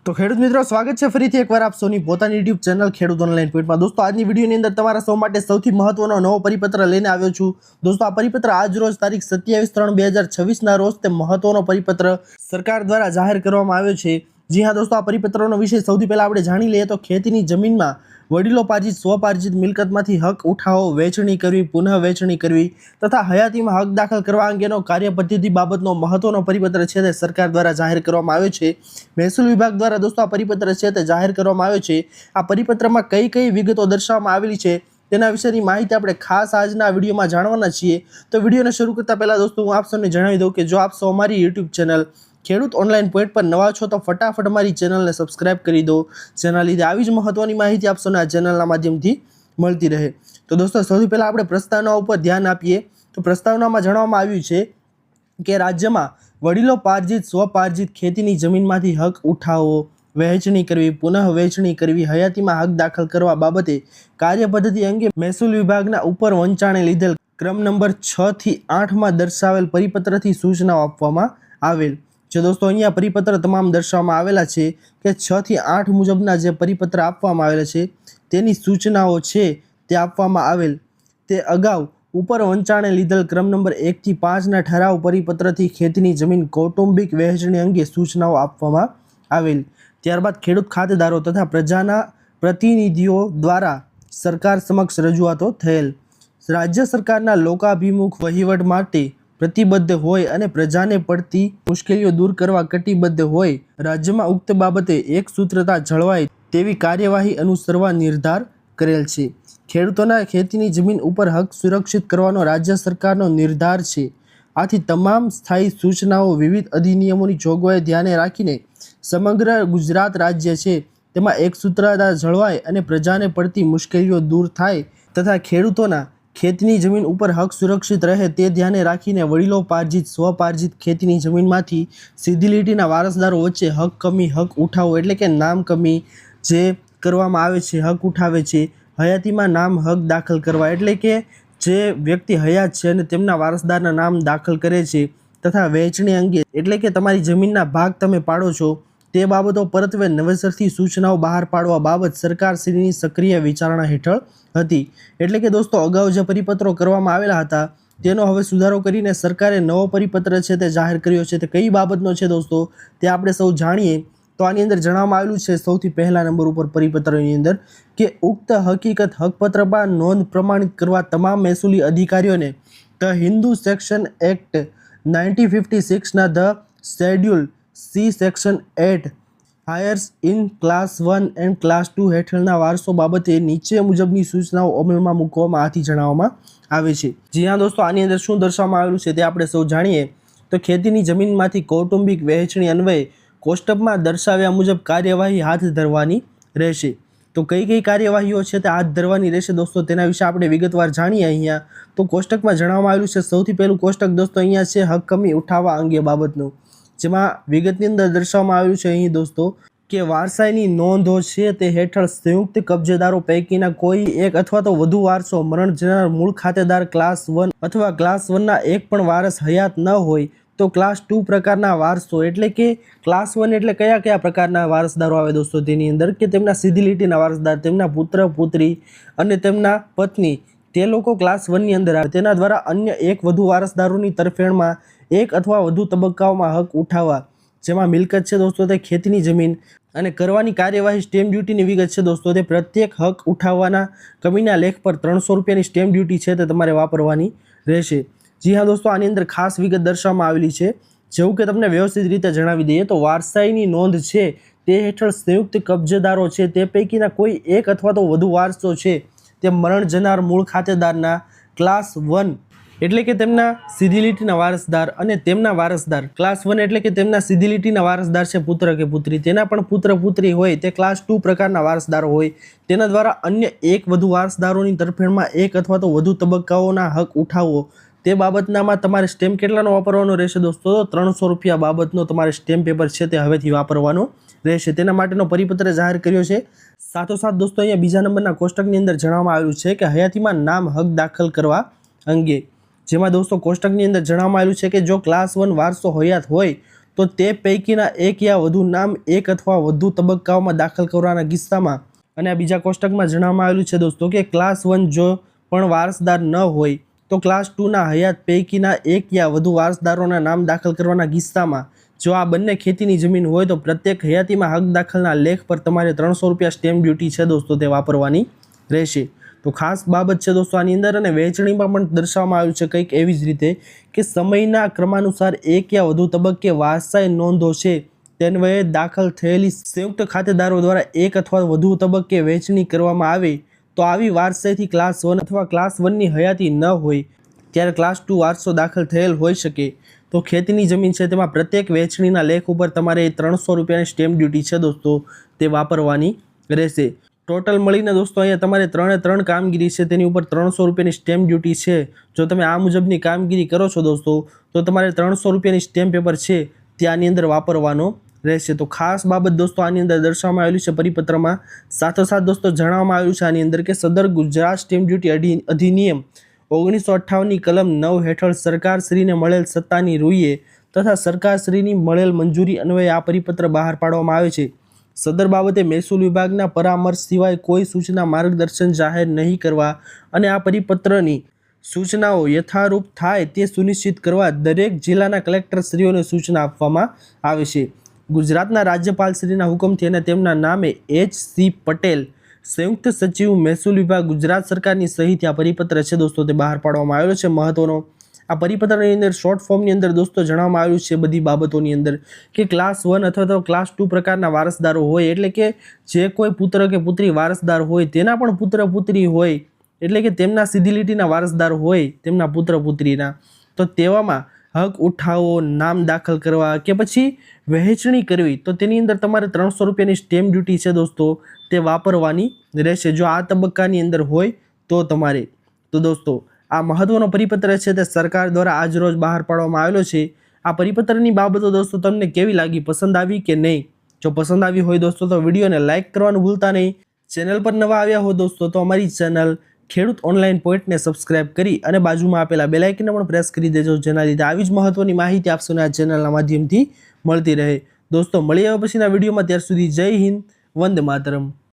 तो खेडूत मित्रों स्वागत है फरीथी एकवार आप सौनी पोतानी YouTube channel Khedut online point में। दोस्तों आज वीडियो अंदर तमारा सौ माटे सौथी महत्वनो नवो परिपत्र लईने आव्यो छुं। दोस्तों आ परिपत्र आज रोज तारीख 27/3/2026 ना रोज ते महत्वनो परिपत्र सरकार द्वारा जाहिर करवामां आव्यो छे। जी हाँ दोस्तों, आ परिपत्रनो विषय सौथी पहला आपणे जाणी लईए तो खेतीनी जमीनमां वडीलोपार्जित स्वपार्जित मिलकतमांथी हक उठावो, वेचणी करवी, पुनः वेचणी करवी तथा हयातीमां हक दाखल करवा अंगेनो कार्यपद्धति बाबतनो महत्वनो परिपत्र छे ते सरकार द्वारा जाहिर करवामां आव्यो छे। महसूल विभाग द्वारा दोस्तों आ परिपत्र छे ते जाहिर करवामां आव्यो छे। आ परिपत्रमां कई कई विगतो दर्शाववामां आवेली छे तेना विशेनी माहिती आपणे खास आजना विडियोमां जाणवाना छीए। तो विडियोने शरू करता पहेला दोस्तों हूँ आप सौने जणावी दऊं के जो आप सौ अमारी यूट्यूब चेनल खेडूत ऑनलाइन पॉइंट पर नवा छो तो फटाफट अमारी चेनल ने सब्सक्राइब करी दो, जेना लीधे आवी ज महत्वनी माहिती आप सौने आ चेनलना माध्यमथी मळती रहे। तो दोस्तों सौथी पहेला आपणे प्रस्तावना उपर ध्यान आपीए। तो प्रस्तावनामां जणाववामां आव्युं छे के राज्यमां वडीलोपार्जित स्वपार्जित खेतीनी जमीनमांथी हक उठावो, वहेंचणी करवी, पुनः वेचणी करवी, हयातीमां हक दाखल करवा बाबते कार्यपद्धति अंगे महसूल विभागना उपर वंचाणे लीधेल क्रम नंबर 6 થી 8 में दर्शावेल परिपत्रथी सूचनाओ आपवामां आवेल। जो दोस्तों अहींया परिपत्र तमाम दर्शाववामां आवेला छे के 6 થી 8 मुजबना जे परिपत्र आपवामां आवेला छे तेनी सूचनाओ छे ते आपवामां आवेल। ते अगाऊ उपर वंचाणे लीधेल क्रम नंबर 1 થી 5 ना ठराव परिपत्रथी खेतीनी जमीन कौटुंबिक वहेंचणी अंगे सूचनाओ आपवामां आवेल। त्यारबाद खेडूत खातेदारो तथा प्रजाना प्रतिनिधिओ द्वारा सरकार समक्ष रजूआतो थयेल। राज्य सरकारना लोकाभिमुख वहीवट माटे प्रतिबद्ध होय अने प्रजाने पड़ती मुश्केलीओ दूर करवा कटिबद्ध होय राज्यमां उक्त बाबते एक सूत्रता जळवाय तेवी कार्यवाही अनुसरवा निर्धार करेल छे। खेडूतोना खेतीनी जमीन उपर हक सुरक्षित करवानो राज्य सरकारनो निर्धार छे। आथी तमाम स्थायी सूचनाओ विविध अधिनियमोनी जोगवाई ध्याने राखीने समग्र गुजरात राज्य छे तेमां एक सूत्रता जळवाय अने प्रजाने पड़ती मुश्केलीओ दूर थाय तथा खेडूतोना खेतीनी जमीन उपर हक सुरक्षित रहे ते ध्याने राखीने वडीलोपार्जित स्वपार्जित खेतीनी जमीनमांथी सीधी લીટીના વારસદારો વચ્ચે હક કમી હક ઉઠાવો એટલે કે નામ કમી જે કરવામાં આવે છે હક ઉઠાવે છે। હયાતીમાં નામ હક દાખલ કરવા એટલે કે જે વ્યક્તિ હયાત છે અને તેમના વારસદારના નામ દાખલ કરે છે તથા વહેંચણી અંગે એટલે કે તમારી જમીનના ભાગ તમે પાડો છો તે બાબતો પરત્વે નવેસરથી સૂચનાઓ બહાર પાડવા બાબત સરકારશ્રીની સક્રિય વિચારણા હેઠળ હતી। એટલે કે દોસ્તો અગાઉ જે પરિપત્રો કરવામાં આવેલા હતા તેનો હવે સુધારો કરીને સરકારે નવો પરિપત્ર છે તે જાહેર કર્યો છે। તે કઈ બાબતનો છે દોસ્તો તે આપણે સૌ જાણીએ। તો આની અંદર જણાવવામાં આવેલું છે સૌથી પહેલા નંબર ઉપર પરિપત્રની અંદર કે ઉક્ત હકીકત હકપત્રમાં નોંધ પ્રમાણિત કરવા તમામ મહેસૂલી અધિકારીઓને ધ હિન્દુ સેક્શન એક્ટ 1956ના the schedule C section 8 heirs in class 1 and class 2 હેઠળના વારસો બાબતે નીચે મુજબની સૂચનાઓ અમલમાં મૂકવામાં આથી જણાવવામાં આવે છે। જી હા દોસ્તો, આની અંદર શું દર્શાવવામાં આવેલું છે તે આપણે સૌ જાણીએ। તો ખેતીની જમીનમાંથી કૌટુંબિક વહેંચણી અન્વયે કોષ્ટકમાં દર્શાવ્યા મુજબ કાર્યવાહી હાથ ધરવાની રહેશે। તો કઈ કઈ કાર્યવાહીઓ છે તે હાથ ધરવાની રહેશે દોસ્તો તેના વિશે આપણે વિગતવાર જાણીએ। અહીંયા તો કોષ્ટકમાં જણાવવામાં આવેલું છે સૌથી પહેલું કોષ્ટક દોસ્તો અહીંયા છે હક કમી ઉઠાવવા અંગે બાબતનું, જેમાં વિગતની અંદર દર્શાવવામાં આવ્યું છે અહીં દોસ્તો કે વારસાઈની નોંધો છે તે હેઠળ સંયુક્ત કબજેદારો પૈકીના કોઈ એક અથવા તો વધુ વારસો મરણ જનાર મૂળ ખાતેદાર ક્લાસ 1 અથવા ક્લાસ 1ના એક પણ વારસ હયાત ન હોય તો ક્લાસ 2 પ્રકારના વારસો એટલે કે ક્લાસ 1 એટલે કયા કયા પ્રકારના વારસદારો આવે દોસ્તો તેની અંદર કે તેમના સીધી લીટીના વારસદાર, તેમના પુત્ર પુત્રી અને તેમના પત્ની તે લોકો ક્લાસ 1 ની અંદર આવે। તેના દ્વારા અન્ય એક વધુ વારસદારોની તરફેણમાં એક અથવા વધુ તબક્કાઓમાં હક ઉઠાવવા, જેમાં મિલકત છે દોસ્તો તે ખેતીની જમીન અને કરવાની કાર્યવાહી સ્ટેમ્પ ડ્યુટીની વિગત છે દોસ્તો તે પ્રત્યેક હક ઉઠાવવાના કમીના લેખ પર 300 રૂપિયાની સ્ટેમ્પ ડ્યુટી છે તે તમારે વાપરવાની રહેશે। જી હા દોસ્તો, આની અંદર ખાસ વિગત દર્શાવવામાં આવેલી છે। જેવું કે તમને વ્યવસ્થિત રીતે જણાવી દઈએ તો વારસાઈની નોંધ છે તે હેઠળ સંયુક્ત કબજેદારો છે તે પૈકીના કોઈ એક અથવા તો વધુ વારસો છે તે મરણ જનાર મૂળ ખાતેદારના ક્લાસ 1 એટલે કે તેમના સીધી લીટીના વારસદાર અને તેમના વારસદાર ક્લાસ 1 એટલે કે તેમના સીધી લીટીના વારસદાર છે પુત્ર કે પુત્રી, તેના પણ પુત્ર પુત્રી હોય તે ક્લાસ 2 પ્રકારના વારસદારો હોય તેના દ્વારા અન્ય એક વધુ વારસદારોની તરફેણમાં એક અથવા તો વધુ તબક્કાઓના હક ઉઠાવવો તે બાબતનામાં તમારે સ્ટેમ્પ કેટલાનો વાપરવાનો રહેશે દોસ્તો? 300 રૂપિયા બાબતનો તમારે સ્ટેમ્પ પેપર છે તે હવેથી વાપરવાનો રહેશે। તેના માટેનો પરિપત્ર જાહેર કર્યો છે। સાથોસાથ દોસ્તો અહીંયા બીજા નંબરના કોષ્ટકની અંદર જણાવવામાં આવ્યું છે કે હયાતીમાં નામ હક દાખલ કરવા અંગે, જેમાં દોસ્તો કોષ્ટકની અંદર જણાવવામાં આવ્યું છે કે જો ક્લાસ 1 વારસો હયાત હોય તો તે પૈકીના એક યા વધુ નામ એક અથવા વધુ તબક્કાઓમાં દાખલ કરવાના કિસ્સામાં, અને આ બીજા કોષ્ટકમાં જણાવવામાં આવેલું છે દોસ્તો કે ક્લાસ 1 જો પણ વારસદાર ન હોય તો ક્લાસ 2ના હયાત પૈકીના એક યા વધુ વારસદારોના નામ દાખલ કરવાના કિસ્સામાં જો આ બંને ખેતીની જમીન હોય તો પ્રત્યેક હયાતીમાં હક દાખલના લેખ પર તમારે 300 રૂપિયા સ્ટેમ્પ ડ્યુટી છે દોસ્તો તે વાપરવાની રહેશે. તો ખાસ બાબત છે દોસ્તો આની અંદર, અને વહેંચણીમાં પણ દર્શાવવામાં આવ્યું છે કંઈક એવી જ રીતે કે સમયના ક્રમાનુસાર એક યા વધુ તબક્કે વારસાઈ નોંધો છે તેન્વયે દાખલ થયેલી સંયુક્ત ખાતેદારો દ્વારા એક અથવા વધુ તબક્કે વહેંચણી કરવામાં આવે તો આવી વારસાઈથી ક્લાસ 1 અથવા ક્લાસ 1ની હયાતી ન હોય ત્યારે ક્લાસ 2 વારસો દાખલ થયેલ હોઈ શકે. તો ખેતીની જમીન છે તેમાં પ્રત્યેક વહેંચણીના લેખ ઉપર તમારે 300 રૂપિયાની સ્ટેમ્પ ડ્યુટી છે દોસ્તો તે વાપરવાની રહેશે. ટોટલ મળીને દોસ્તો અહીંયા તમારે 3 કામગીરી છે તેની ઉપર 300 રૂપિયાની સ્ટેમ્પ ડ્યુટી છે. જો તમે આ મુજબની કામગીરી કરો છો દોસ્તો તો તમારે 300 રૂપિયાની સ્ટેમ્પ પેપર છે તે આની અંદર વાપરવાનો રહેશે. તો ખાસ બાબત દોસ્તો આની અંદર દર્શાવવામાં આવેલું છે પરિપત્રમાં. સાથોસાથ દોસ્તો જણાવવામાં આવ્યું છે આની અંદર કે સદર ગુજરાત સ્ટેમ્પ ડ્યુટી અધિનિયમ 1958ની કલમ 9 હેઠળ સરકારશ્રીને મળેલ સત્તાની રૂએ તથા સરકારશ્રીની મળેલ મંજૂરી અન્વયે આ પરિપત્ર બહાર પાડવામાં આવે છે. સદર બાબતે મહેસૂલ વિભાગના પરામર્શ સિવાય કોઈ સૂચના માર્ગદર્શન જાહેર નહીં કરવા અને આ પરિપત્રની સૂચનાઓ યથારૂપ થાય તે સુનિશ્ચિત કરવા દરેક જિલ્લાના કલેક્ટરશ્રીઓને સૂચના આપવામાં આવે છે. ગુજરાતના રાજ્યપાલશ્રીના હુકમથી અને તેમના નામે H.C. પટેલ સંયુક્ત સચિવ મહેસૂલ વિભાગ ગુજરાત સરકારની સહીથી આ પરિપત્ર છે દોસ્તો તે બહાર પાડવામાં આવેલો છે. મહત્વનો આ પરિપત્રની અંદર શોર્ટ ફોર્મની અંદર દોસ્તો જણાવવામાં આવ્યું છે બધી બાબતોની અંદર કે ક્લાસ 1 અથવા તો ક્લાસ 2 પ્રકારના વારસદારો હોય, એટલે કે જે કોઈ પુત્ર કે પુત્રી વારસદાર હોય તેના પણ પુત્ર પુત્રી હોય, એટલે કે તેમના સીધી લીટીના વારસદાર હોય તેમના પુત્ર પુત્રીના, તો તેવામાં હક ઉઠાવો, નામ દાખલ કરવા કે પછી વહેંચણી કરવી તો તેની અંદર તમારે 300 રૂપિયાની સ્ટેમ્પ ડ્યુટી છે દોસ્તો તે વાપરવાની રહેશે જો આ તબક્કાની અંદર હોય તો તમારે. તો દોસ્તો આ મહત્વનો પરિપત્ર છે તે સરકાર દ્વારા આજ રોજ બહાર પાડવામાં આવેલો છે. આ પરિપત્રની બાબતો દોસ્તો તમને કેવી લાગી, પસંદ આવી કે નહીં? જો પસંદ આવી હોય દોસ્તો તો વિડીયોને લાઇક કરવાનું ભૂલતા નહીં. ચેનલ પર નવા આવ્યા હો દોસ્તો તો અમારી ચેનલ ખેડૂત ઓનલાઈન પોઈન્ટને સબસ્ક્રાઇબ કરી અને બાજુમાં આપેલા બેલ આઇકનને પણ પ્રેસ કરી દેજો, જેના લીધે આવી જ મહત્વની માહિતી આપશોને આ ચેનલના માધ્યમથી મળતી રહે. દોસ્તો મળી આવ્યા પછીના વિડીયોમાં, ત્યાર સુધી જય હિન્દ, વંદે માતરમ.